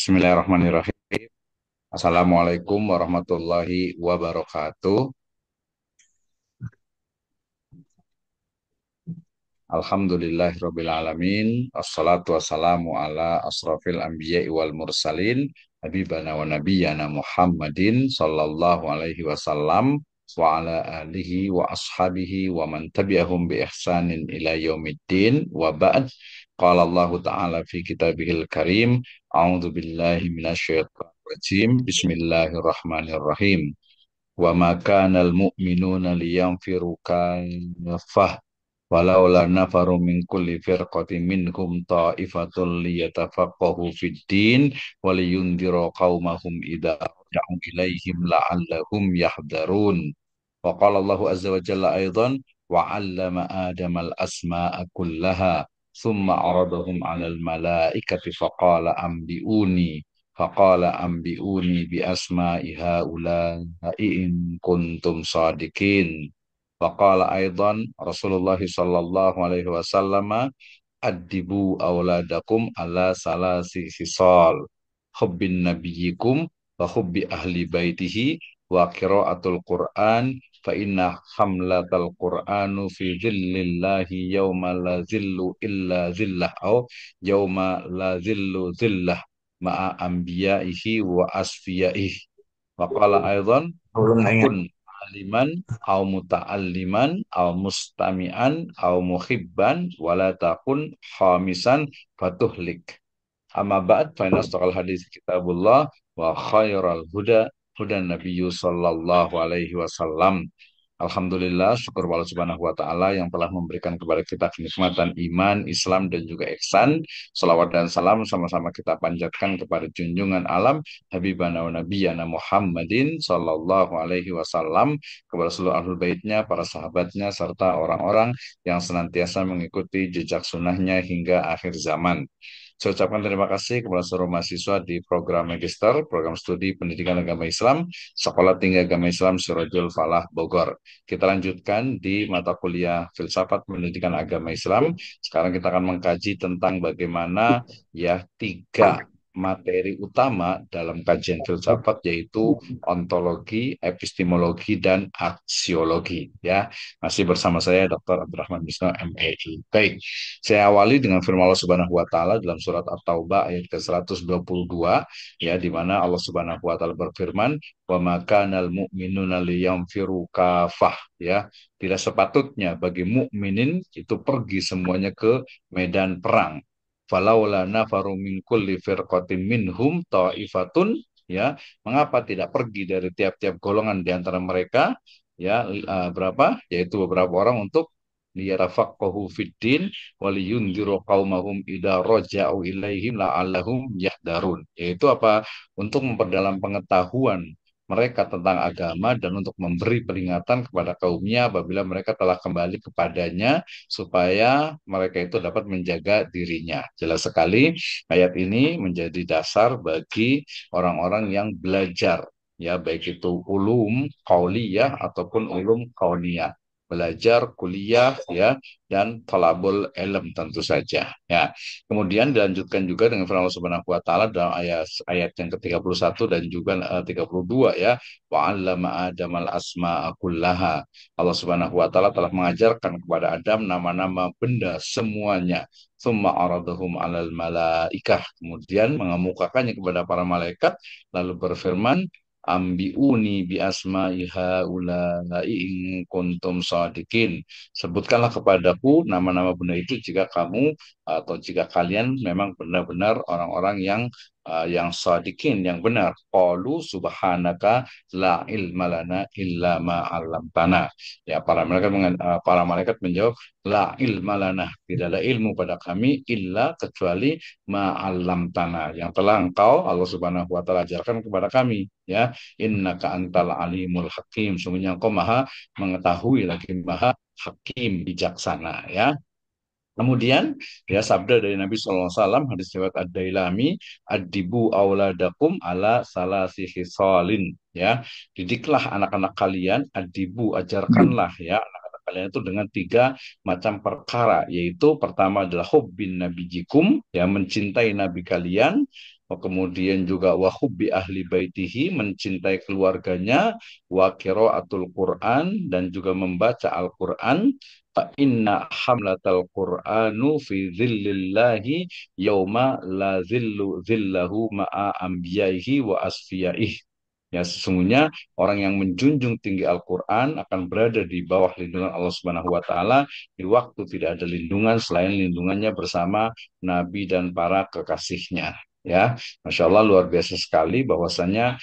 Bismillahirrahmanirrahim. Assalamualaikum warahmatullahi wabarakatuh. Alhamdulillahirabbil alamin. Assalatu wassalamu ala asrafil anbiya'i wal mursalin. Habibana wa nabiyyana Muhammadin sallallahu alaihi wasallam wa ala alihi wa ashabihi wa man tabi'ahum bi ihsanin ila yaumiddin wa ba'd. Qala Allah Ta'ala fi kitabihil karim. A'udzu billahi minasyaitonir rajim. Bismillahirrahmanirrahim. Wa ma kana al-mu'minuna liyanfiru kaffah walaula nafaru min kulli firqatin minhum ta'ifatul liyatafaqahu fid din wa liyundiru qaumahum idza raja'u ilaihim la'allahum yahdharun. Wa qala Allahu azza wa jalla aidan wa 'allama adama al-asma'a kullaha thumma 'aradahum 'alal malaikati faqala anbi'uni bi asma'i haula'i in kuntum shadiqin. Faqala aidan Rasulullah sallallahu alaihi wasallam addibu auladakum ala salasi khisal hubbin nabiyyikum wa hubbi ahli baitihi wa qiraatul Qur'an fa inna hamlatal Qur'anu fi dhillillahi yawma la zillu illa zillah au yawma la zillu zillah ma'a anbiya'ihi wa asfiyaihi. Wa qala aidan Belum nanya. kun aliman au muta'alliman au mustami'an au muhibban wala takun khamisan fatuhlik. Amma ba'd fa inna asdaqal hadis kitabullah wa khairal huda hudan nabiyyu sallallahu alaihi wasallam. Alhamdulillah, syukur Allah Subhanahu wa Ta'ala yang telah memberikan kepada kita kenikmatan iman, Islam, dan juga ihsan. Salawat dan salam sama-sama kita panjatkan kepada junjungan alam Habibana wa Nabiyana Muhammadin Sallallahu Alaihi Wasallam, kepada seluruh ahlul baitnya, para sahabatnya, serta orang-orang yang senantiasa mengikuti jejak sunnahnya hingga akhir zaman. Saya ucapkan terima kasih kepada seluruh mahasiswa di program Magister, program studi Pendidikan Agama Islam, Sekolah Tinggi Agama Islam Sirajul Falah Bogor. Kita lanjutkan di mata kuliah Filsafat Pendidikan Agama Islam. Sekarang kita akan mengkaji tentang bagaimana ya tiga materi utama dalam kajian filsafat, yaitu ontologi, epistemologi, dan aksiologi. Ya, masih bersama saya Dr. Abdurrahman Bisno MEI. Baik, saya awali dengan firman Allah Subhanahu wa taala dalam surat At-Taubah ayat ke-122, ya, di mana Allah Subhanahu wa taala berfirman, "Wa makanal mu'minuna liyamfiru kafah." Ya, tidak sepatutnya bagi mukminin itu pergi semuanya ke medan perang. Falaula nafaru min kulli firqatin minhum ta'ifatun, ya, mengapa tidak pergi dari tiap-tiap golongan di antara mereka, ya, berapa, yaitu beberapa orang, untuk liyatafaqahu fiddin waliyunziru qaumahum idza raja'u ilaihim la'allahum yahdharun, yaitu apa, untuk memperdalam pengetahuan mereka tentang agama dan untuk memberi peringatan kepada kaumnya apabila mereka telah kembali kepadanya supaya mereka itu dapat menjaga dirinya. Jelas sekali ayat ini menjadi dasar bagi orang-orang yang belajar, ya, baik itu ulum qauliyah ataupun ulum kauniyah, belajar kuliah, ya, dan thalabul ilm tentu saja, ya. Kemudian dilanjutkan juga dengan firman Allah Subhanahu wa taala dalam ayat yang ke-31 dan juga 32, ya. Wa 'allama Adamal asma'a kullaha. Allah Subhanahu wa taala telah mengajarkan kepada Adam nama-nama benda semuanya. Tsumma aradahum 'alal malaikah. Kemudian mengemukakannya kepada para malaikat lalu berfirman, ambiuni bi asma'i haula'i in kuntum shadiqin. Sebutkanlah kepadaku nama-nama benda itu jika kamu atau jika kalian memang benar-benar orang-orang yang shadiqin, yang benar. Qalu subhanaka la ilma lana illa ma 'allamtana. Ya, para malaikat menjawab, la ilma lana, tidak ada ilmu pada kami illa kecuali ma 'allamtana, yang telah engkau Allah Subhanahu wa taala ajarkan kepada kami, ya. Innaka antal alimul hakim, sungguhnya engkau maha mengetahui lagi maha hakim, bijaksana, ya. Kemudian, ya, sabda dari Nabi SAW, hadis riwayat Ad-Dailami, adibu auladakum ala salasi khisalin, ya, didiklah anak-anak kalian, adibu, ajarkanlah, ya, anak-anak kalian itu dengan tiga macam perkara, yaitu pertama adalah hubbin nabijikum, ya, mencintai nabi kalian, kemudian juga wa hubbi ahli baitihi, mencintai keluarganya, wa qiraatul Quran, dan juga membaca Al-Quran. Fa inna hamlatal Qur'anu fi zillillahi yauma la zillu zillahu ma'a anbiya'ihi wa asfiyaihi. Ya, sesungguhnya orang yang menjunjung tinggi Al-Quran akan berada di bawah lindungan Allah Subhanahu wa Ta'ala di waktu tidak ada lindungan selain lindungannya bersama Nabi dan para kekasihnya. Ya, Masya Allah luar biasa sekali bahwasanya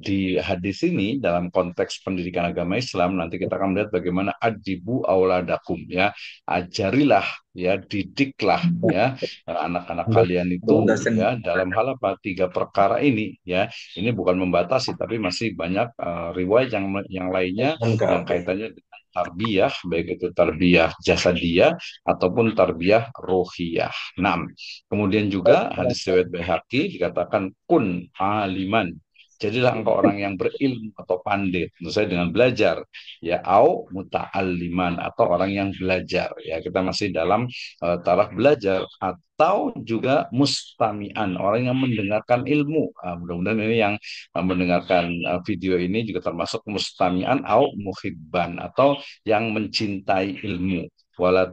di hadis ini dalam konteks pendidikan agama Islam nanti kita akan melihat bagaimana adibu auladakum, ya, ajarilah, ya, didiklah, ya, anak-anak kalian itu, ya, dalam hal apa, tiga perkara ini, ya. Ini bukan membatasi, tapi masih banyak riwayat yang lainnya yang kaitannya dengan tarbiyah, baik itu tarbiyah jasadiyah ataupun tarbiyah rohiyah. Nah, kemudian juga hadis riwayat Baihaqi dikatakan kun aliman. Jadilah engkau orang yang berilmu atau pandai, tentu saja dengan belajar, ya, au muta'alliman, atau orang yang belajar, ya, kita masih dalam taraf belajar, atau juga mustami'an, orang yang mendengarkan ilmu. Mudah-mudahan ini yang mendengarkan video ini juga termasuk mustami'an au muhibban, atau yang mencintai ilmu. Wala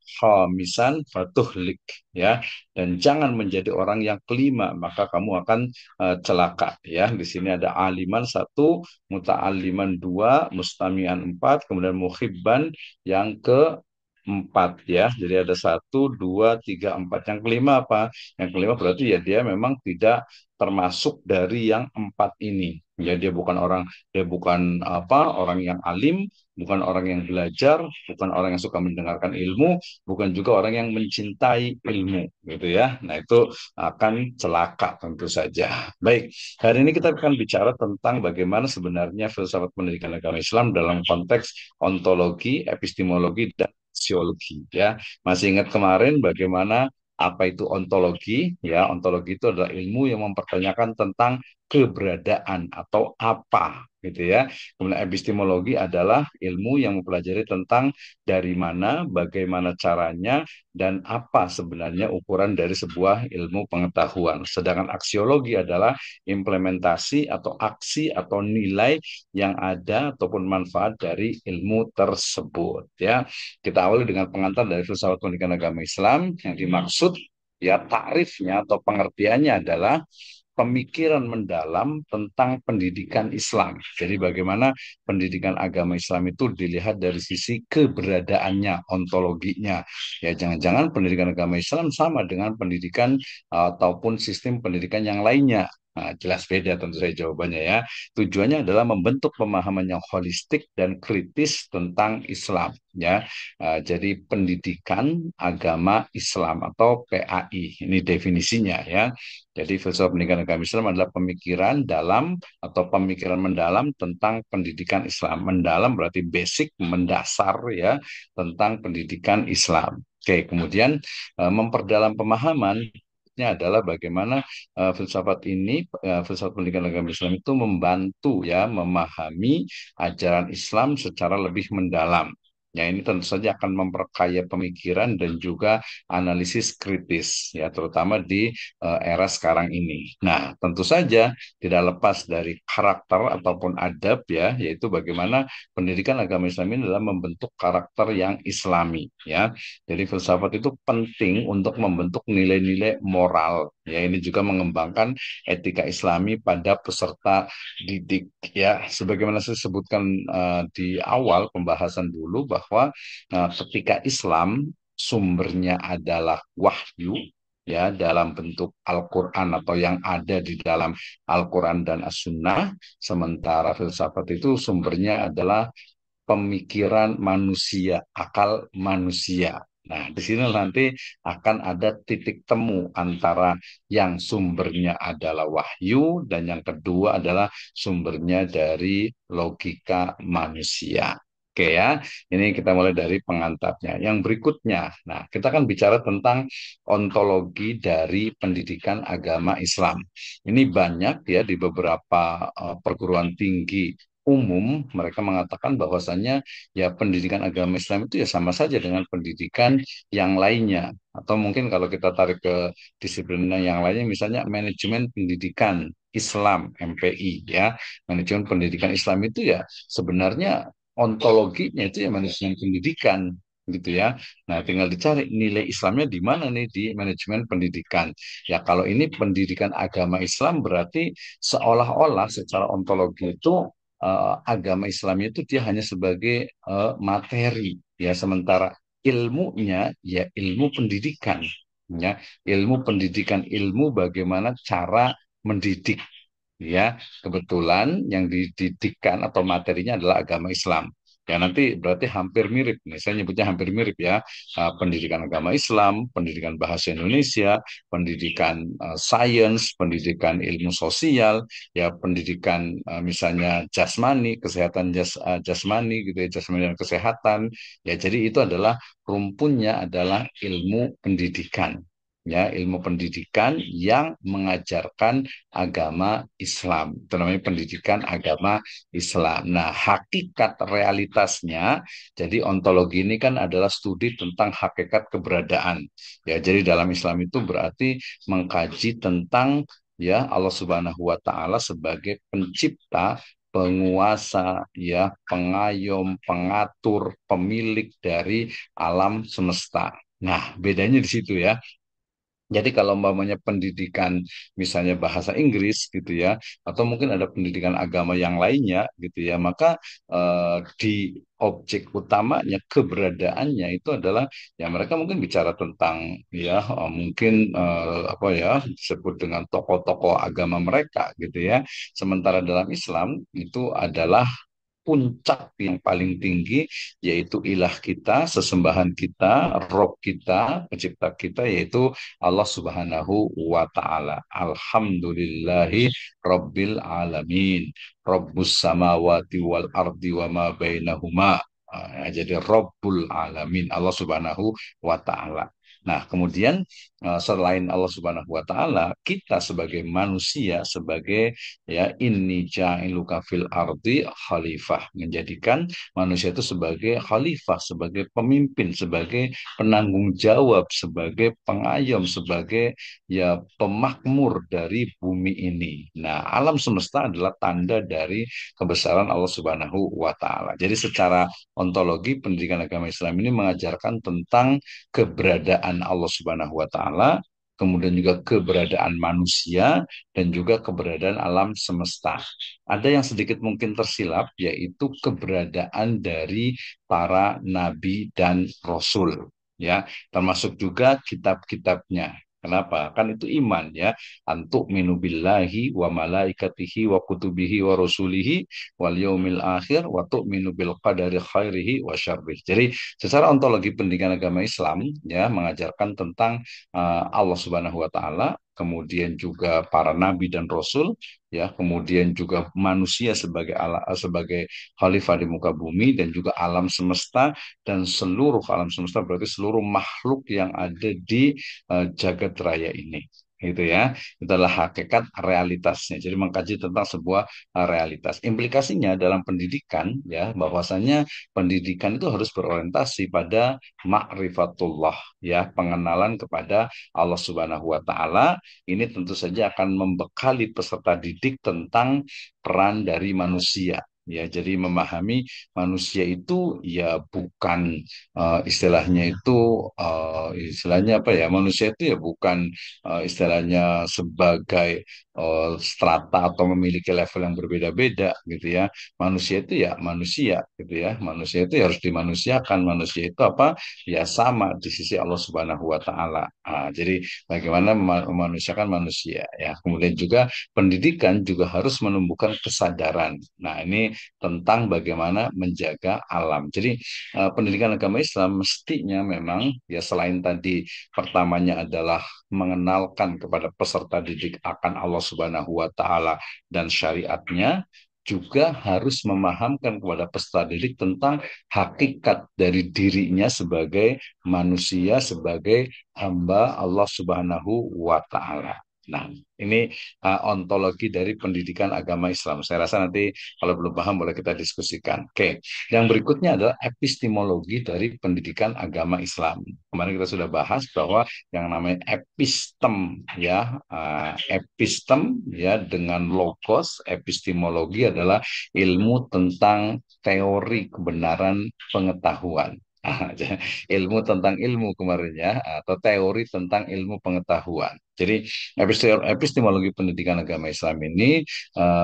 khamisan fatuhlik, ya, dan jangan menjadi orang yang kelima maka kamu akan celaka, ya. Di sini ada aliman satu, muta'alliman dua, mustamian empat, kemudian muhibban yang keempat, ya. Jadi ada satu, dua, tiga, empat. Yang kelima apa? Yang kelima berarti ya dia memang tidak termasuk dari yang empat ini. Ya, dia bukan apa, orang yang alim, bukan orang yang belajar, bukan orang yang suka mendengarkan ilmu, bukan juga orang yang mencintai ilmu, gitu ya. Nah, itu akan celaka tentu saja. Baik, hari ini kita akan bicara tentang bagaimana sebenarnya filsafat pendidikan agama Islam dalam konteks ontologi, epistemologi, dan sosiologi, ya. Masih ingat kemarin bagaimana apa itu ontologi? Ya, ontologi itu adalah ilmu yang mempertanyakan tentang keberadaan atau apa, gitu ya. Kemudian epistemologi adalah ilmu yang mempelajari tentang dari mana, bagaimana caranya, dan apa sebenarnya ukuran dari sebuah ilmu pengetahuan. Sedangkan aksiologi adalah implementasi atau aksi atau nilai yang ada ataupun manfaat dari ilmu tersebut, ya. Kita awali dengan pengantar dari filsafat pendidikan agama Islam. Yang dimaksud, ya, takrifnya atau pengertiannya adalah pemikiran mendalam tentang pendidikan Islam. Jadi bagaimana pendidikan agama Islam itu dilihat dari sisi keberadaannya, ontologinya. Ya, jangan-jangan pendidikan agama Islam sama dengan pendidikan ataupun sistem pendidikan yang lainnya. Nah, jelas beda tentu saja jawabannya, ya. Tujuannya adalah membentuk pemahaman yang holistik dan kritis tentang Islam, ya. Jadi pendidikan agama Islam atau PAI ini definisinya, ya. Jadi filsafat pendidikan agama Islam adalah pemikiran dalam atau pemikiran mendalam tentang pendidikan Islam. Mendalam berarti basic, mendasar, ya, tentang pendidikan Islam. Oke, kemudian memperdalam pemahaman adalah bagaimana filsafat pendidikan agama Islam itu membantu, ya, memahami ajaran Islam secara lebih mendalam. Ya, ini tentu saja akan memperkaya pemikiran dan juga analisis kritis, ya, terutama di era sekarang ini. Nah, tentu saja tidak lepas dari karakter ataupun adab, ya, yaitu bagaimana pendidikan agama Islam ini adalah membentuk karakter yang Islami, ya. Jadi filsafat itu penting untuk membentuk nilai-nilai moral. Ya, ini juga mengembangkan etika Islami pada peserta didik. Ya, sebagaimana saya sebutkan di awal pembahasan dulu bahwa ketika Islam sumbernya adalah wahyu, ya, dalam bentuk Al-Quran atau yang ada di dalam Al-Quran dan As-Sunnah, sementara filsafat itu sumbernya adalah pemikiran manusia, akal manusia. Nah, di sini nanti akan ada titik temu antara yang sumbernya adalah wahyu dan yang kedua adalah sumbernya dari logika manusia. Oke, ya, ini kita mulai dari pengantarnya. Yang berikutnya, nah, kita akan bicara tentang ontologi dari pendidikan agama Islam. Ini banyak, ya, di beberapa perguruan tinggi umum mereka mengatakan bahwasannya ya pendidikan agama Islam itu ya sama saja dengan pendidikan yang lainnya. Atau mungkin kalau kita tarik ke disiplin yang lainnya, misalnya manajemen pendidikan Islam (MPI) ya, manajemen pendidikan Islam itu ya sebenarnya ontologinya itu ya manajemen pendidikan gitu ya. Nah, tinggal dicari nilai Islamnya di mana nih di manajemen pendidikan. Ya, kalau ini pendidikan agama Islam berarti seolah-olah secara ontologi itu agama Islam itu dia hanya sebagai materi ya, sementara ilmunya ya ilmu pendidikan ya, ilmu pendidikan, ilmu bagaimana cara mendidik ya. Kebetulan yang dididikkan atau materinya adalah agama Islam ya, nanti berarti hampir mirip nih, saya nyebutnya hampir mirip ya. Pendidikan agama Islam, pendidikan bahasa Indonesia, pendidikan sains, pendidikan ilmu sosial ya, pendidikan misalnya jasmani, kesehatan jasmani gitu ya, jasmani dan kesehatan ya. Jadi itu adalah rumpunnya adalah ilmu pendidikan ya, ilmu pendidikan yang mengajarkan agama Islam. Itu namanya pendidikan agama Islam. Nah, hakikat realitasnya, jadi ontologi ini kan adalah studi tentang hakikat keberadaan. Ya, jadi dalam Islam itu berarti mengkaji tentang ya Allah Subhanahu wa taala sebagai pencipta, penguasa, ya, pengayom, pengatur, pemilik dari alam semesta. Nah, bedanya di situ ya. Jadi kalau umpamanya pendidikan misalnya bahasa Inggris gitu ya, atau mungkin ada pendidikan agama yang lainnya gitu ya, maka di objek utamanya keberadaannya itu adalah ya mereka mungkin bicara tentang ya mungkin apa ya disebut dengan tokoh-tokoh agama mereka gitu ya. Sementara dalam Islam itu adalah puncak yang paling tinggi, yaitu ilah kita, sesembahan kita, Rob kita, pencipta kita, yaitu Allah Subhanahu wa Ta'ala. Alhamdulillahi Rabbil Alamin. Rabbus samawati wal ardi wa ma bainahuma. Jadi Rabbul Alamin, Allah Subhanahu wa Ta'ala. Nah, kemudian selain Allah Subhanahu wa Ta'ala, kita sebagai manusia, sebagai ya inni ja'iluka fil ardi khalifah, menjadikan manusia itu sebagai khalifah, sebagai pemimpin, sebagai penanggung jawab, sebagai pengayom, sebagai ya pemakmur dari bumi ini. Nah, alam semesta adalah tanda dari kebesaran Allah Subhanahu wa taala. Jadi secara ontologi pendidikan agama Islam ini mengajarkan tentang keberadaan Allah Subhanahu wa taala, kemudian juga keberadaan manusia, dan juga keberadaan alam semesta. Ada yang sedikit mungkin tersilap, yaitu keberadaan dari para nabi dan rasul, ya, termasuk juga kitab-kitabnya. Kenapa? Kan itu iman ya. Antuk minu billahi wa malaikatihi wa kutubihi wa rusulihi wal yaumil akhir wa tu'minu bil qadari khairihi wa syarrih. Jadi secara ontologi pendidikan agama Islam ya mengajarkan tentang Allah Subhanahu wa taala, kemudian juga para nabi dan rasul, ya, kemudian juga manusia sebagai khalifah di muka bumi, dan juga alam semesta, dan seluruh alam semesta berarti seluruh makhluk yang ada di jagat raya ini. Gitu ya, itulah hakikat realitasnya. Jadi mengkaji tentang sebuah realitas. Implikasinya dalam pendidikan ya, bahwasanya pendidikan itu harus berorientasi pada ma'rifatullah ya, pengenalan kepada Allah Subhanahu wa taala. Ini tentu saja akan membekali peserta didik tentang peran dari manusia. Ya, jadi memahami manusia itu ya bukan istilahnya itu istilahnya apa ya? Manusia itu ya bukan istilahnya sebagai strata atau memiliki level yang berbeda-beda gitu ya. Manusia itu ya manusia gitu ya. Manusia itu ya harus dimanusiakan. Manusia itu apa? Ya sama di sisi Allah Subhanahu wa taala. Jadi bagaimana memanusiakan manusia ya. Kemudian juga pendidikan juga harus menumbuhkan kesadaran. Nah, ini tentang bagaimana menjaga alam. Jadi pendidikan agama Islam mestinya memang ya selain tadi pertamanya adalah mengenalkan kepada peserta didik akan Allah Subhanahu wa taala dan syariatnya, juga harus memahamkan kepada peserta didik tentang hakikat dari dirinya sebagai manusia, sebagai hamba Allah Subhanahu wa taala. Nah, ini ontologi dari pendidikan agama Islam. Saya rasa nanti kalau belum paham boleh kita diskusikan. Oke, yang berikutnya adalah epistemologi dari pendidikan agama Islam. Kemarin kita sudah bahas bahwa yang namanya epistem ya, epistem ya dengan logos, epistemologi adalah ilmu tentang teori kebenaran pengetahuan. Ilmu tentang ilmu kemarin ya, atau teori tentang ilmu pengetahuan. Jadi epistemologi pendidikan agama Islam ini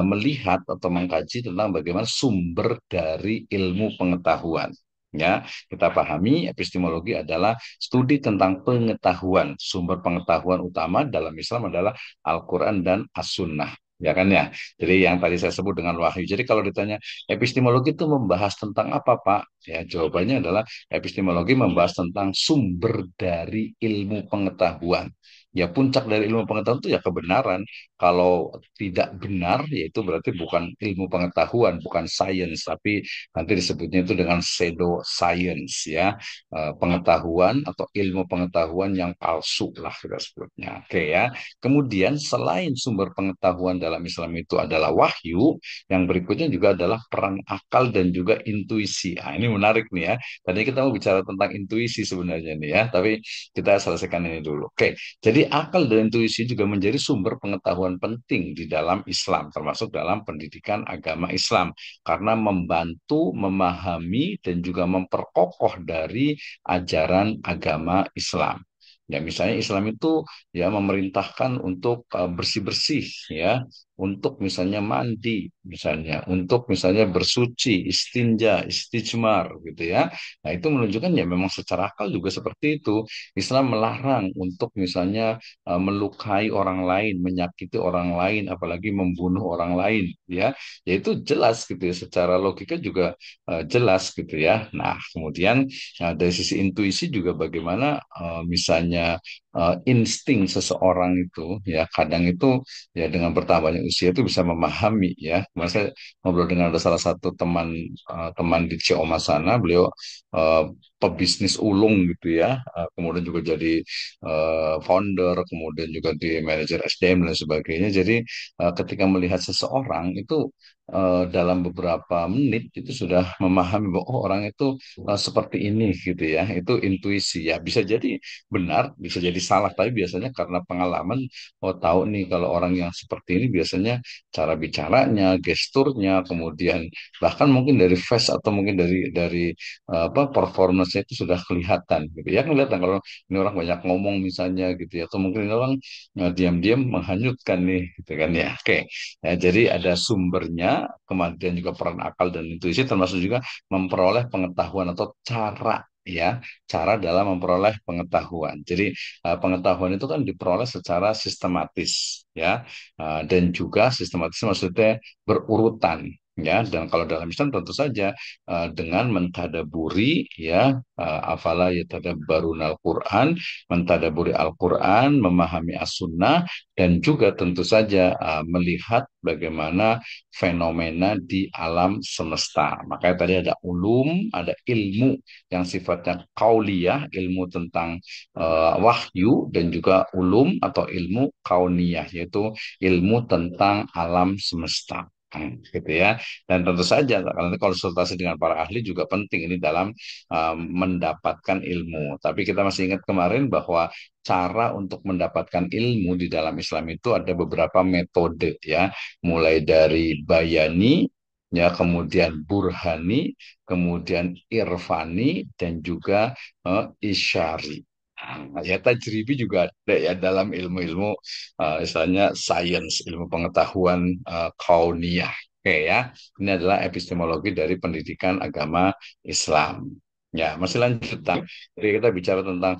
melihat atau mengkaji tentang bagaimana sumber dari ilmu pengetahuan. Ya, kita pahami epistemologi adalah studi tentang pengetahuan. Sumber pengetahuan utama dalam Islam adalah Al-Quran dan As-Sunnah. Ya kan ya. Jadi yang tadi saya sebut dengan wahyu. Jadi kalau ditanya epistemologi itu membahas tentang apa, Pak? Ya, jawabannya adalah epistemologi membahas tentang sumber dari ilmu pengetahuan. Ya, puncak dari ilmu pengetahuan itu ya kebenaran. Kalau tidak benar, yaitu berarti bukan ilmu pengetahuan, bukan sains, tapi nanti disebutnya itu dengan pseudo science ya. Pengetahuan atau ilmu pengetahuan yang palsu lah kita sebutnya. Oke ya. Kemudian selain sumber pengetahuan dalam Islam itu adalah wahyu, yang berikutnya juga adalah peran akal dan juga intuisi. Ah, ini menarik nih ya. Tadi kita mau bicara tentang intuisi sebenarnya nih ya, tapi kita selesaikan ini dulu. Oke, jadi akal dan intuisi juga menjadi sumber pengetahuan penting di dalam Islam, termasuk dalam pendidikan agama Islam, karena membantu memahami dan juga memperkokoh dari ajaran agama Islam. Ya, misalnya Islam itu ya memerintahkan untuk bersih-bersih ya, untuk misalnya mandi, misalnya untuk misalnya bersuci, istinja, istijmar gitu ya. Nah, itu menunjukkan ya memang secara akal juga seperti itu. Islam melarang untuk misalnya melukai orang lain, menyakiti orang lain, apalagi membunuh orang lain ya. Ya itu jelas gitu ya, secara logika juga jelas gitu ya. Nah, kemudian dari sisi intuisi juga bagaimana misalnya insting seseorang itu ya kadang itu ya dengan bertambahnya usia itu bisa memahami ya. Kemarin saya ngobrol dengan ada salah satu teman di Cioma sana, beliau eh, pebisnis ulung gitu ya, kemudian juga jadi founder, kemudian juga di manajer SDM dan sebagainya. Jadi ketika melihat seseorang itu dalam beberapa menit itu sudah memahami bahwa oh, orang itu seperti ini gitu ya. Itu intuisi ya. Bisa jadi benar, bisa jadi salah, tapi biasanya karena pengalaman, oh tahu nih kalau orang yang seperti ini biasanya cara bicaranya, gesturnya, kemudian bahkan mungkin dari face atau mungkin dari apa performance itu sudah kelihatan gitu ya. Kelihatan kalau ini orang banyak ngomong misalnya gitu ya, atau mungkin ini orang diam-diam menghanyutkan nih gitu kan ya. Oke. Ya, jadi ada sumbernya, kemudian juga peran akal dan intuisi termasuk juga memperoleh pengetahuan atau cara ya, cara dalam memperoleh pengetahuan. Jadi pengetahuan itu kan diperoleh secara sistematis ya. Dan juga sistematis maksudnya berurutan ya. Dan kalau dalam Islam tentu saja dengan mentadaburi ya, afala yatadabbarunal Quran, mentadaburi Al-Quran, memahami As-Sunnah, dan juga tentu saja melihat bagaimana fenomena di alam semesta. Makanya tadi ada ulum, ada ilmu yang sifatnya kauliyah, ilmu tentang wahyu, dan juga ulum atau ilmu kauniyah, yaitu ilmu tentang alam semesta. Gitu ya. Dan tentu saja kalau nanti konsultasi dengan para ahli juga penting ini dalam mendapatkan ilmu. Tapi kita masih ingat kemarin bahwa cara untuk mendapatkan ilmu di dalam Islam itu ada beberapa metode ya, mulai dari bayani ya, kemudian burhani, kemudian irfani, dan juga isyari. Nah, ya tajribi juga ada ya dalam ilmu-ilmu misalnya sains, ilmu pengetahuan kauniyah. Oke ya, ini adalah epistemologi dari pendidikan agama Islam. Ya, masih lanjut. Jadi kita bicara tentang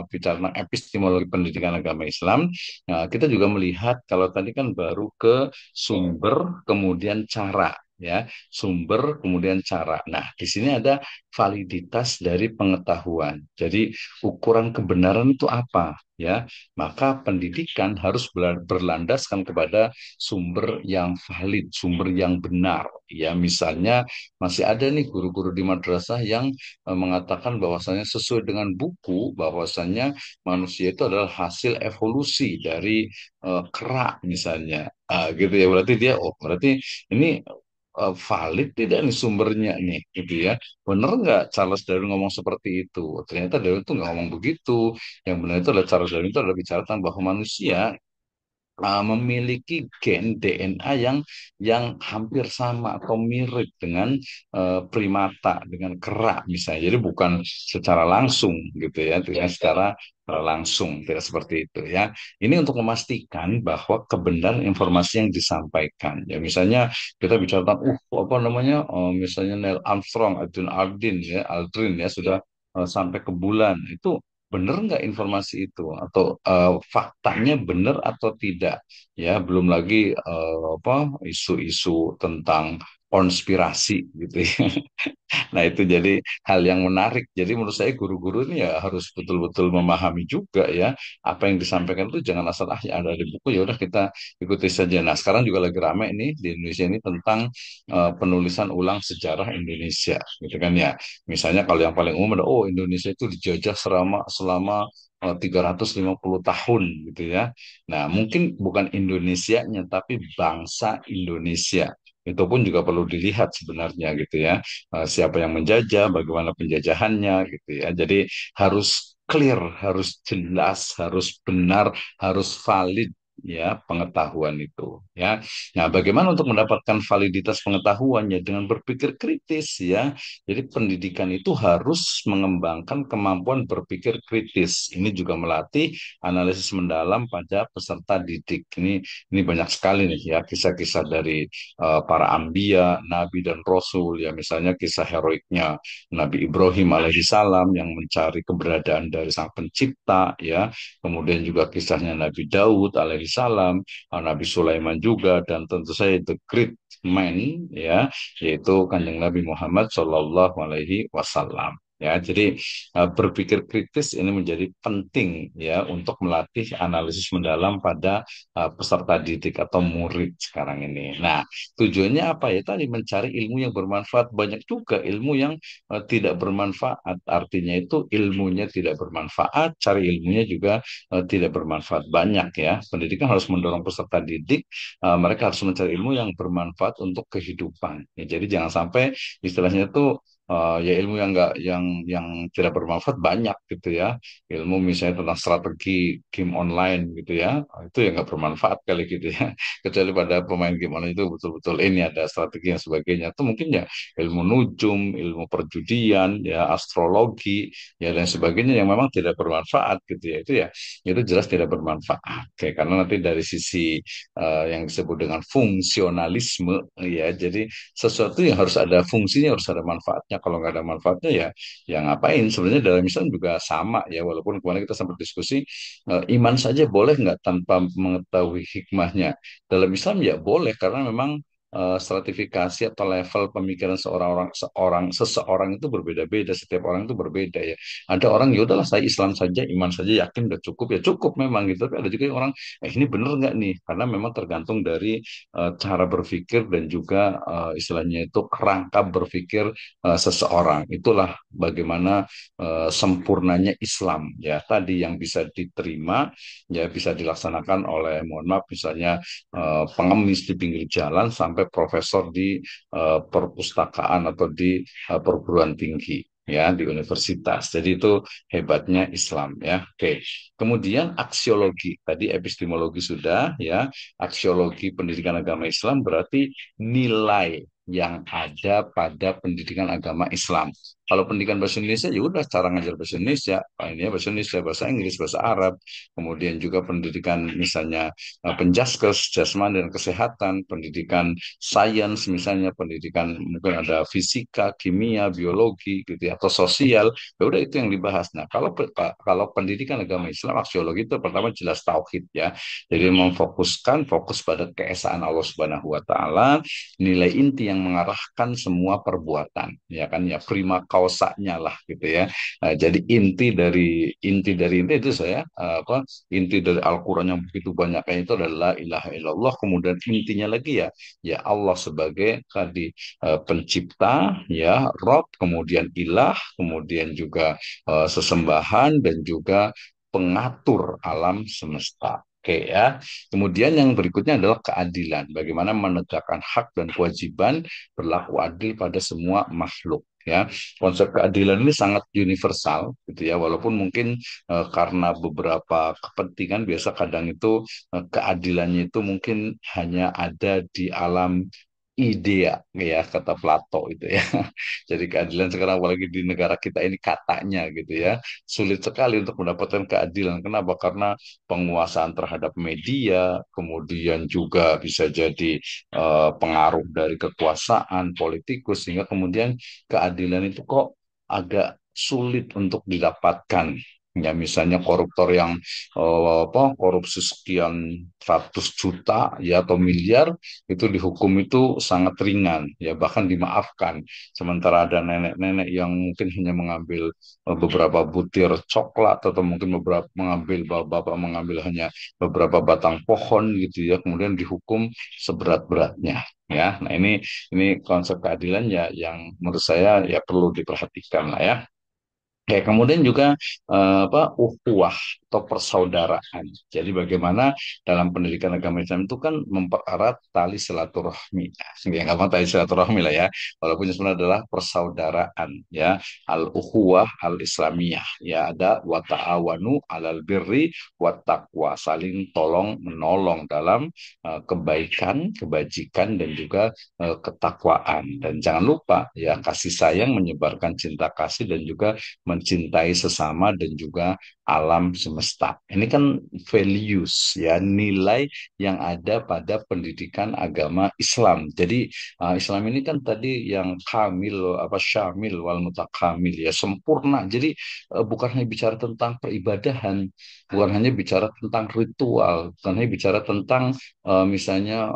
bicara tentang epistemologi pendidikan agama Islam. Nah, kita juga melihat kalau tadi kan baru ke sumber, kemudian cara. ya, sumber kemudian cara. Nah, di sini ada validitas dari pengetahuan. Jadi ukuran kebenaran itu apa? Ya, maka pendidikan harus berlandaskan kepada sumber yang valid, sumber yang benar. Ya, misalnya masih ada nih guru-guru di madrasah yang mengatakan bahwasanya sesuai dengan buku, bahwasanya manusia itu adalah hasil evolusi dari kera misalnya. Ah, gitu ya, berarti dia, oh berarti ini valid tidak nih sumbernya nih, gitu ya. Bener nggak Charles Darwin ngomong seperti itu? Ternyata Darwin itu nggak ngomong begitu. Yang benar itu adalah Charles Darwin itu adalah bicara tentang bahwa manusia memiliki gen DNA yang hampir sama atau mirip dengan primata, dengan kera misalnya. Jadi bukan secara langsung gitu ya, tidak secara langsung, tidak seperti itu ya. Ini untuk memastikan bahwa kebenaran informasi yang disampaikan. Ya misalnya kita bicara tentang apa namanya, misalnya Neil Armstrong, Aldrin ya, Aldrin ya sudah sampai ke bulan. Itu benar nggak informasi itu atau faktanya benar atau tidak, ya belum lagi apa isu-isu tentang konspirasi gitu ya. Nah, itu jadi hal yang menarik. Jadi menurut saya guru-guru ini ya harus betul-betul memahami juga ya apa yang disampaikan itu jangan asal ya ada di buku ya udah kita ikuti saja. Nah, sekarang juga lagi rame ini di Indonesia ini tentang penulisan ulang sejarah Indonesia gitu kan ya. Misalnya kalau yang paling umum ada oh Indonesia itu dijajah selama 350 tahun gitu ya. Nah, mungkin bukan Indonesianya tapi bangsa Indonesia. Itu pun juga perlu dilihat sebenarnya gitu ya, siapa yang menjajah, bagaimana penjajahannya gitu ya. Jadi harus clear, harus jelas, harus benar, harus valid ya pengetahuan itu ya. Nah, bagaimana untuk mendapatkan validitas pengetahuannya dengan berpikir kritis ya. Jadi pendidikan itu harus mengembangkan kemampuan berpikir kritis. Ini juga melatih analisis mendalam pada peserta didik. Ini banyak sekali nih ya kisah-kisah dari para ambia, nabi dan rasul ya misalnya kisah heroiknya Nabi Ibrahim alaihi salam yang mencari keberadaan dari sang pencipta ya, kemudian juga kisahnya Nabi Daud alaihi salam, Nabi Sulaiman juga dan tentu saja the great man ya yaitu Kanjeng Nabi Muhammad Shallallahu alaihi wasallam. Ya, jadi berpikir kritis ini menjadi penting ya untuk melatih analisis mendalam pada peserta didik atau murid sekarang ini. Nah, tujuannya apa ya? Tadi mencari ilmu yang bermanfaat. Banyak juga ilmu yang tidak bermanfaat. Artinya itu ilmunya tidak bermanfaat, cari ilmunya juga tidak bermanfaat. Banyak ya. Pendidikan harus mendorong peserta didik, mereka harus mencari ilmu yang bermanfaat untuk kehidupan. Ya, jadi jangan sampai istilahnya itu ya ilmu yang enggak yang tidak bermanfaat banyak gitu ya, ilmu misalnya tentang strategi game online gitu ya, itu yang nggak bermanfaat kali gitu ya. Kecuali pada pemain game online itu betul-betul ini ada strategi yang sebagainya itu mungkin ya ilmu nujum, ilmu perjudian ya, astrologi ya dan sebagainya yang memang tidak bermanfaat gitu ya, itu jelas tidak bermanfaat. Oke, karena nanti dari sisi yang disebut dengan fungsionalisme ya, jadi sesuatu yang harus ada fungsinya harus ada manfaatnya, kalau nggak ada manfaatnya ya ya ngapain. Sebenarnya dalam Islam juga sama ya, walaupun kemarin kita sempat diskusi iman saja boleh nggak tanpa mengetahui hikmahnya. Dalam Islam ya boleh karena memang stratifikasi atau level pemikiran seseorang itu berbeda-beda, setiap orang itu berbeda ya. Ada orang ya udahlah saya Islam saja, iman saja, yakin udah cukup ya cukup memang gitu. Tapi ada juga yang orang ini bener nggak nih, karena memang tergantung dari cara berpikir dan juga istilahnya itu kerangka berpikir seseorang. Itulah bagaimana sempurnanya Islam ya, tadi yang bisa diterima ya bisa dilaksanakan oleh mohon maaf misalnya pengemis di pinggir jalan sampai profesor di perpustakaan atau di perguruan tinggi ya di universitas. Jadi itu hebatnya Islam ya. Oke. Kemudian aksiologi. Tadi epistemologi sudah ya. Aksiologi pendidikan agama Islam berarti nilai yang ada pada pendidikan agama Islam. Kalau pendidikan bahasa Indonesia ya udah cara ngajar bahasa Indonesia, ini ya bahasa Indonesia, bahasa Inggris, bahasa Arab. Kemudian juga pendidikan misalnya penjaskes, jasmani dan kesehatan, pendidikan sains misalnya, pendidikan mungkin ada fisika, kimia, biologi gitu ya, atau sosial. Ya udah itu yang dibahas. Nah, kalau pendidikan agama Islam aksiologi itu pertama jelas tauhid ya. Jadi fokus pada keesaan Allah Subhanahu wa taala, nilai inti yang mengarahkan semua perbuatan, ya kan ya prima causanya lah gitu ya. Jadi inti itu saya inti dari Al-Quran yang begitu banyaknya itu adalah la ilaha illallah. Kemudian intinya lagi ya Allah sebagai tadi pencipta, ya Rob, kemudian ilah, kemudian juga sesembahan dan juga pengatur alam semesta. Oke ya. Kemudian yang berikutnya adalah keadilan. Bagaimana menegakkan hak dan kewajiban berlaku adil pada semua makhluk. Ya, konsep keadilan ini sangat universal, gitu ya. Walaupun mungkin karena beberapa kepentingan biasa kadang itu keadilannya itu mungkin hanya ada di alam idea, ya kata Plato itu ya. Jadi keadilan sekarang apalagi di negara kita ini katanya gitu ya, sulit sekali untuk mendapatkan keadilan. Kenapa? Karena penguasaan terhadap media, kemudian juga bisa jadi pengaruh dari kekuasaan politikus, sehingga kemudian keadilan itu kok agak sulit untuk didapatkan. Ya, misalnya koruptor yang korupsi sekian ratus juta ya atau miliar itu dihukum itu sangat ringan, ya bahkan dimaafkan. Sementara ada nenek-nenek yang mungkin hanya mengambil beberapa butir coklat, atau mungkin beberapa mengambil bapak mengambil hanya beberapa batang pohon gitu ya, kemudian dihukum seberat-beratnya. Ya, nah ini konsep keadilan ya yang menurut saya ya perlu diperhatikan lah ya. Ya, kemudian juga ukhuwah atau persaudaraan. Jadi bagaimana dalam pendidikan agama Islam itu kan mempererat tali silaturahmi. Ya, nggak mau tali silaturahmi lah ya. Walaupun itu sebenarnya adalah persaudaraan ya. Al-ukhuwah al-islamiyah. Ya, ada wa ta'awanu 'alal birri wat taqwa. Saling tolong menolong dalam kebaikan, kebajikan dan juga ketakwaan. Dan jangan lupa ya kasih sayang menyebarkan cinta kasih dan juga mencintai sesama dan juga alam semesta. Ini kan values ya, nilai yang ada pada pendidikan agama Islam. Jadi Islam ini kan tadi yang kamil apa syamil wal mutakamil ya, sempurna. Jadi bukan hanya bicara tentang peribadahan, bukan hanya bicara tentang ritual, bukan hanya bicara tentang misalnya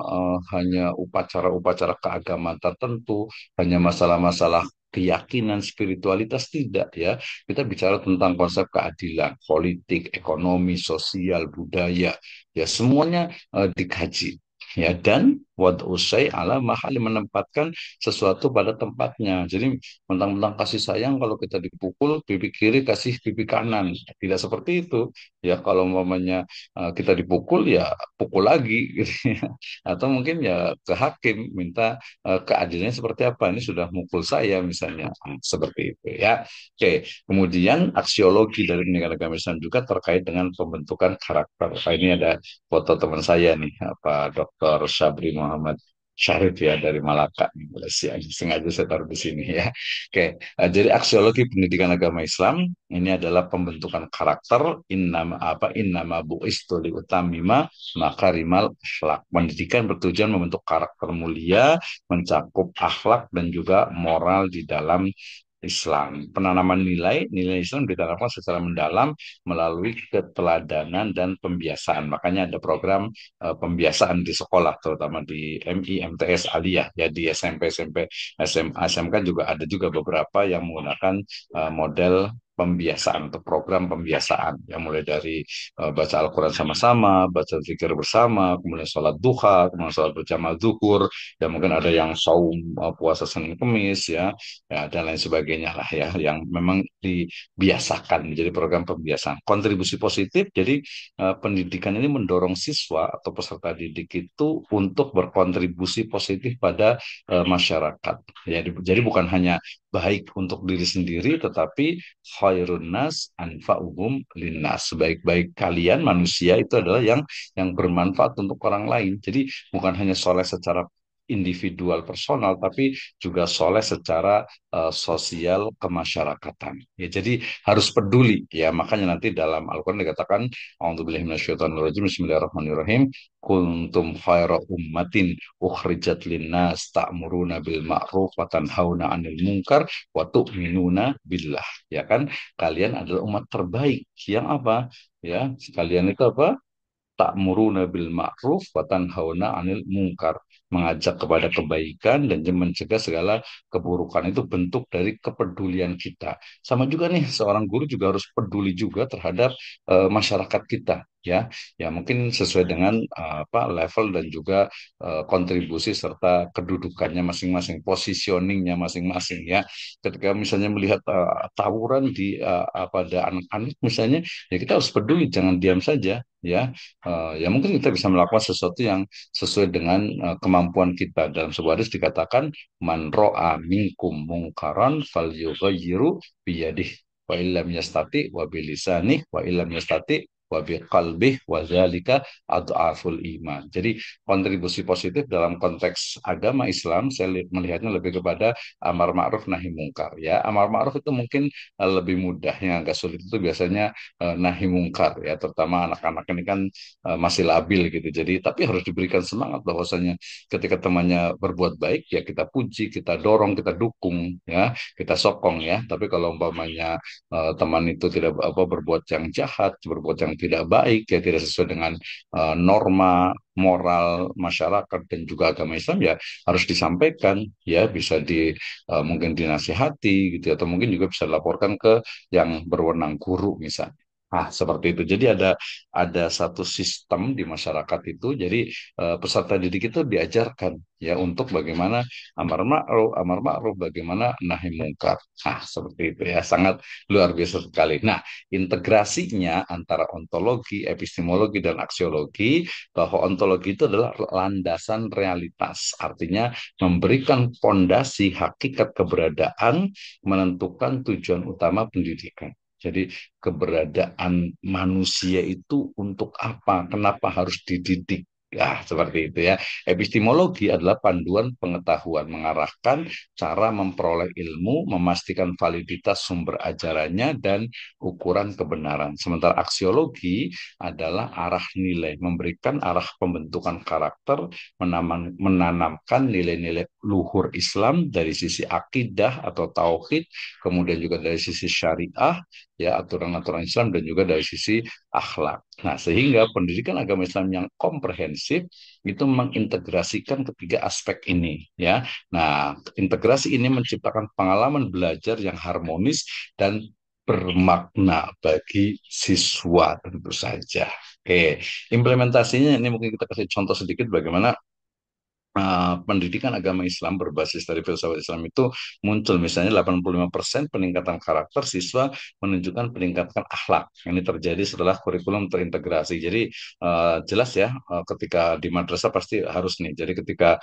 hanya upacara-upacara keagamaan tertentu, hanya masalah-masalah keyakinan, spiritualitas, tidak ya. Kita bicara tentang konsep keadilan, politik, ekonomi, sosial, budaya, ya semuanya dikaji. Ya, dan wad usai ala mahali menempatkan sesuatu pada tempatnya. Jadi mentang-mentang kasih sayang kalau kita dipukul pipi kiri kasih pipi kanan. Tidak seperti itu. Ya kalau umpamanya kita dipukul ya pukul lagi gitu ya. Atau mungkin ya ke hakim minta keadilannya seperti apa. Ini sudah mukul saya misalnya. Seperti itu ya. Oke, kemudian aksiologi dari negara agama Islam juga terkait dengan pembentukan karakter. Nah, ini ada foto teman saya nih, Dr. Syabri Muhammad Syarif ya dari Malaka nih, Malaysia. Sengaja saya taruh di sini ya. Oke, jadi aksiologi pendidikan agama Islam ini adalah pembentukan karakter innama bu'istu liutamima makarimal akhlak. Pendidikan bertujuan membentuk karakter mulia, mencakup akhlak dan juga moral di dalam Islam. Penanaman nilai Islam ditanamkan secara mendalam melalui keteladanan dan pembiasaan. Makanya ada program pembiasaan di sekolah, terutama di MI, MTS, Aliyah, ya di SMP, SMP, SMA, SMK juga ada juga beberapa yang menggunakan model pembiasaan atau program pembiasaan yang mulai dari baca Al-Quran sama-sama, baca zikir bersama, kemudian sholat duha, kemudian sholat berjamaah zuhur, dan mungkin ada yang saum puasa Senin Kemis ya dan lain sebagainya lah ya yang memang dibiasakan menjadi program pembiasaan. Kontribusi positif, jadi pendidikan ini mendorong siswa atau peserta didik itu untuk berkontribusi positif pada masyarakat. Jadi bukan hanya baik untuk diri sendiri, tetapi khairun nas anfa'uhum linnas. Sebaik-baik kalian manusia itu adalah yang bermanfaat untuk orang lain. Jadi bukan hanya soleh secara individual personal, tapi juga soleh secara sosial kemasyarakatan. Ya, jadi harus peduli ya. Makanya nanti dalam Al-Quran dikatakan, A'udzubillahi minasyaitonirrajim, Bismillahirrahmanirrahim, kuntum khaira ummatin ukhrijat linnas ta'muruna bil ma'ruf wa tanhauna 'anil munkar wa tu'minuna billah. Ya kan? Kalian adalah umat terbaik yang apa? Ya, sekalian itu apa? ta'muruna bil ma'ruf wa tanhauna 'anil munkar, mengajak kepada kebaikan dan mencegah segala keburukan. Itu bentuk dari kepedulian kita. Sama juga nih, seorang guru juga harus peduli juga terhadap masyarakat kita, ya. Ya mungkin sesuai dengan apa level dan juga kontribusi serta kedudukannya masing-masing, positioningnya masing-masing, ya. Ketika misalnya melihat tawuran di pada anak-anak misalnya, ya kita harus peduli, jangan diam saja, ya. Ya mungkin kita bisa melakukan sesuatu yang sesuai dengan kemampuan kita. Dalam sebuah hadis dikatakan, man ro'a minkum mungkaran falyughayyiru biyadih wa illam yastati wa bilisanih wa illam yastati wa biqalbih wa dzalika adhaful iman. Jadi kontribusi positif dalam konteks agama Islam saya melihatnya lebih kepada amar ma'ruf nahi mungkar, ya. Amar ma'ruf itu mungkin lebih mudah, yang agak sulit itu biasanya nahi mungkar, ya, terutama anak-anak ini kan masih labil gitu. Jadi tapi harus diberikan semangat bahwasanya ketika temannya berbuat baik, ya kita puji, kita dorong, kita dukung, ya, kita sokong, ya. Tapi kalau umpamanya teman itu tidak apa berbuat yang jahat, berbuat yang tidak baik, ya tidak sesuai dengan norma moral masyarakat dan juga agama Islam, ya harus disampaikan, ya bisa mungkin dinasihati gitu, atau mungkin juga bisa dilaporkan ke yang berwenang, guru misalnya. Nah, seperti itu. Jadi ada satu sistem di masyarakat itu. Jadi peserta didik itu diajarkan, ya, untuk bagaimana amar ma'ruf, bagaimana nahi mungkar. Nah, seperti itu, ya. Sangat luar biasa sekali. Nah, integrasinya antara ontologi, epistemologi, dan aksiologi, bahwa ontologi itu adalah landasan realitas. Artinya memberikan fondasi hakikat keberadaan, menentukan tujuan utama pendidikan. Jadi keberadaan manusia itu untuk apa? Kenapa harus dididik? Ya, seperti itu, ya. Epistemologi adalah panduan pengetahuan, mengarahkan cara memperoleh ilmu, memastikan validitas sumber ajarannya, dan ukuran kebenaran. Sementara aksiologi adalah arah nilai, memberikan arah pembentukan karakter, menanamkan nilai-nilai luhur Islam dari sisi akidah atau tauhid, kemudian juga dari sisi syariah, ya, aturan-aturan Islam, dan juga dari sisi akhlak. Nah, sehingga pendidikan agama Islam yang komprehensif itu mengintegrasikan ketiga aspek ini, ya. Nah, integrasi ini menciptakan pengalaman belajar yang harmonis dan bermakna bagi siswa tentu saja. Oke, implementasinya ini mungkin kita kasih contoh sedikit bagaimana pendidikan agama Islam berbasis dari filsafat Islam itu muncul. Misalnya 85% peningkatan karakter siswa menunjukkan peningkatan akhlak. Ini terjadi setelah kurikulum terintegrasi. Jadi jelas, ya, ketika di madrasah pasti harus nih. Jadi ketika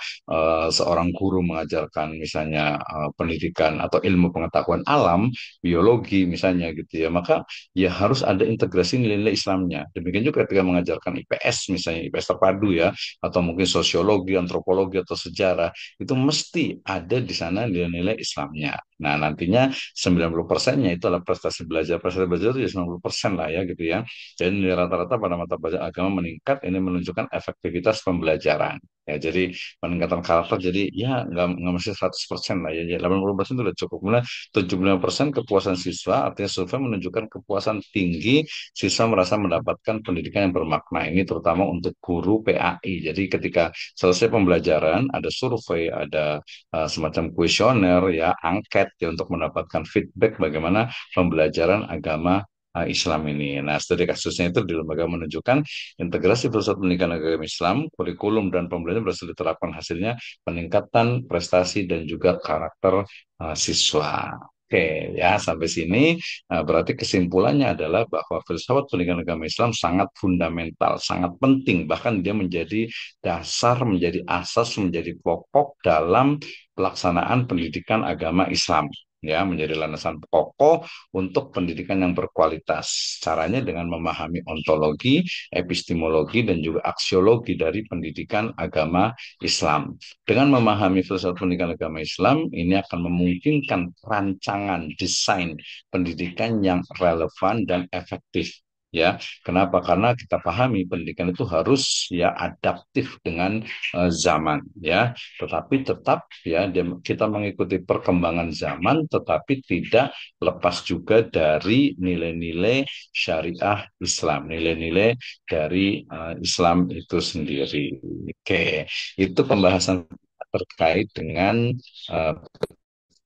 seorang guru mengajarkan misalnya pendidikan atau ilmu pengetahuan alam, biologi misalnya gitu, ya, maka ya harus ada integrasi nilai-nilai Islamnya. Demikian juga ketika mengajarkan IPS misalnya, IPS terpadu, ya, atau mungkin sosiologi, antropologi, atau sejarah, itu mesti ada di sana nilai-nilai Islamnya. Nah, nantinya 90%-nya itu adalah prestasi belajar. Prestasi belajar itu ya 90% lah, ya, gitu, ya. Jadi nilai rata-rata pada mata pelajaran agama meningkat, ini menunjukkan efektivitas pembelajaran. Ya, jadi peningkatan karakter, jadi ya nggak mesti 100% lah, ya. 80% itu udah cukup. Kemudian 75% kepuasan siswa, artinya survei menunjukkan kepuasan tinggi, siswa merasa mendapatkan pendidikan yang bermakna. Ini terutama untuk guru PAI. Jadi ketika selesai pembelajaran, ada survei, ada semacam kuesioner, ya, angket, ya, untuk mendapatkan feedback bagaimana pembelajaran agama Islam ini. Nah, studi kasusnya itu di lembaga menunjukkan integrasi filsafat pendidikan agama Islam, kurikulum dan pembelajaran berhasil diterapkan, hasilnya peningkatan prestasi dan juga karakter siswa. Oke, ya, sampai sini berarti kesimpulannya adalah bahwa filsafat pendidikan agama Islam sangat fundamental, sangat penting, bahkan dia menjadi dasar, menjadi asas, menjadi pokok dalam pelaksanaan pendidikan agama Islam, ya, menjadi landasan pokok untuk pendidikan yang berkualitas. Caranya dengan memahami ontologi, epistemologi, dan juga aksiologi dari pendidikan agama Islam. Dengan memahami filsafat pendidikan agama Islam, ini akan memungkinkan rancangan desain pendidikan yang relevan dan efektif. Ya, kenapa? Karena kita pahami pendidikan itu harus ya adaptif dengan zaman ya, tetapi tetap ya kita mengikuti perkembangan zaman, tetapi tidak lepas juga dari nilai-nilai syariah Islam, nilai-nilai dari Islam itu sendiri. Oke, itu pembahasan terkait dengan eh,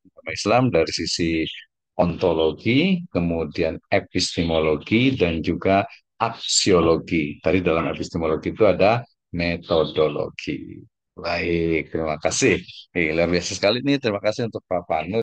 agama Islam dari sisi ontologi, kemudian epistemologi, dan juga aksiologi. Tadi dalam epistemologi itu ada metodologi. Baik, terima kasih. Luar biasa sekali nih. Terima kasih untuk Pak Panu.